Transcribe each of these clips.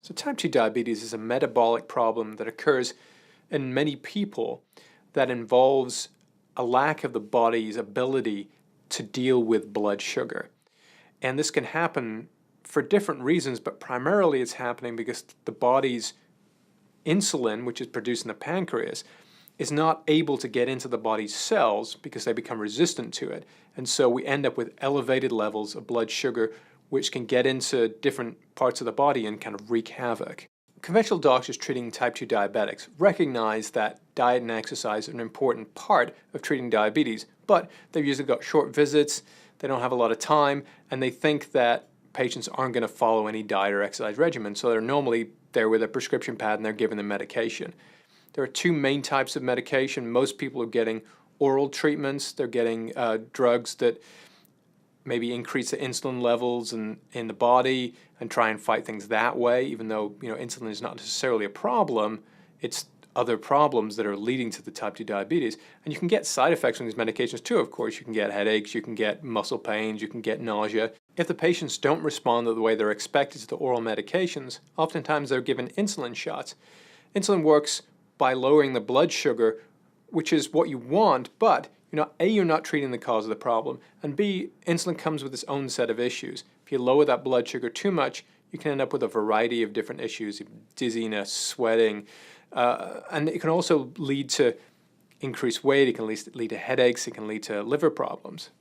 So type 2 diabetes is a metabolic problem that occurs in many people that involves a lack of the body's ability to deal with blood sugar. And this can happen for different reasons, but primarily it's happening because the body's insulin, which is produced in the pancreas, is not able to get into the body's cells because they become resistant to it. And so we end up with elevated levels of blood sugar, which can get into different parts of the body and kind of wreak havoc. Conventional doctors treating type 2 diabetics recognize that diet and exercise are an important part of treating diabetes, but they've usually got short visits, they don't have a lot of time, and they think that patients aren't going to follow any diet or exercise regimen, so they're normally there with a prescription pad and they're given them medication. There are two main types of medication. Most people are getting oral treatments. They're getting drugs that maybe increase the insulin levels in the body and try and fight things that way, even though insulin is not necessarily a problem. It's other problems that are leading to the type 2 diabetes. And you can get side effects from these medications too, of course. You can get headaches, you can get muscle pains, you can get nausea. If the patients don't respond the way they're expected to the oral medications, oftentimes they're given insulin shots. Insulin works by lowering the blood sugar, which is what you want, but A, you're not treating the cause of the problem, and B, insulin comes with its own set of issues. If you lower that blood sugar too much, you can end up with a variety of different issues, dizziness, sweating, and it can also lead to increased weight, it can lead to headaches, it can lead to liver problems.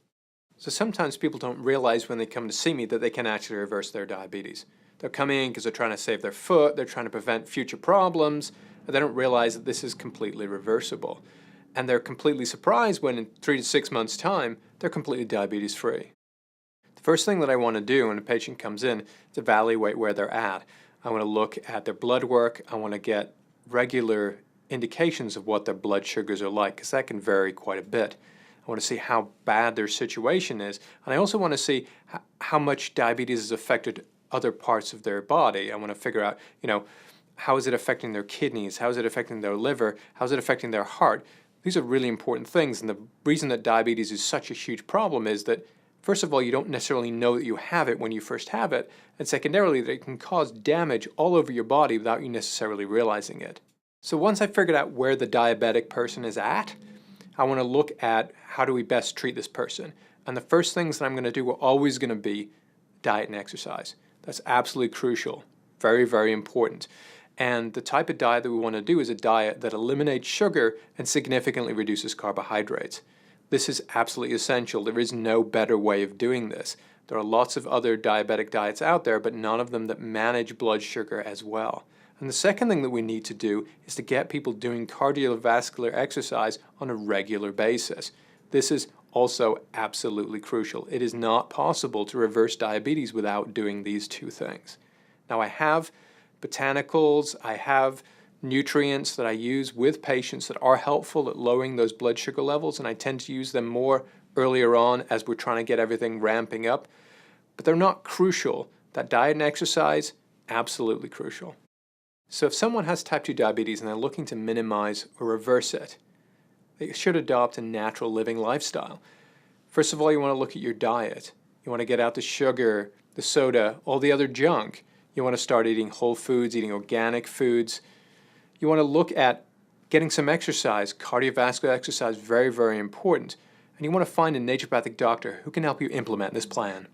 So sometimes people don't realize when they come to see me that they can actually reverse their diabetes. They're coming in because they're trying to save their foot, they're trying to prevent future problems, and they don't realize that this is completely reversible. And they're completely surprised when in 3 to 6 months' time, they're completely diabetes free. The first thing that I want to do when a patient comes in is evaluate where they're at. I want to look at their blood work, I want to get regular indications of what their blood sugars are like, because that can vary quite a bit. I want to see how bad their situation is, and I also want to see how much diabetes has affected other parts of their body. I want to figure out, how is it affecting their kidneys, how is it affecting their liver, how is it affecting their heart. These are really important things, and the reason that diabetes is such a huge problem is that, first of all, you don't necessarily know that you have it when you first have it, and secondarily, that it can cause damage all over your body without you necessarily realizing it. So once I've figured out where the diabetic person is at, I want to look at how do we best treat this person. And the first things that I'm going to do are always going to be diet and exercise. That's absolutely crucial, very, very important. And the type of diet that we want to do is a diet that eliminates sugar and significantly reduces carbohydrates. This is absolutely essential. There is no better way of doing this. There are lots of other diabetic diets out there, but none of them that manage blood sugar as well. And the second thing that we need to do is to get people doing cardiovascular exercise on a regular basis. This is also absolutely crucial. It is not possible to reverse diabetes without doing these two things. Now, I have botanicals, I have nutrients that I use with patients that are helpful at lowering those blood sugar levels, and I tend to use them more earlier on as we're trying to get everything ramping up. But they're not crucial. That diet and exercise, absolutely crucial. So if someone has type 2 diabetes and they're looking to minimize or reverse it, they should adopt a natural living lifestyle. First of all, you want to look at your diet. You want to get out the sugar, the soda, all the other junk. You want to start eating whole foods, eating organic foods. You want to look at getting some exercise. Cardiovascular exercise, very, very important. And you want to find a naturopathic doctor who can help you implement this plan.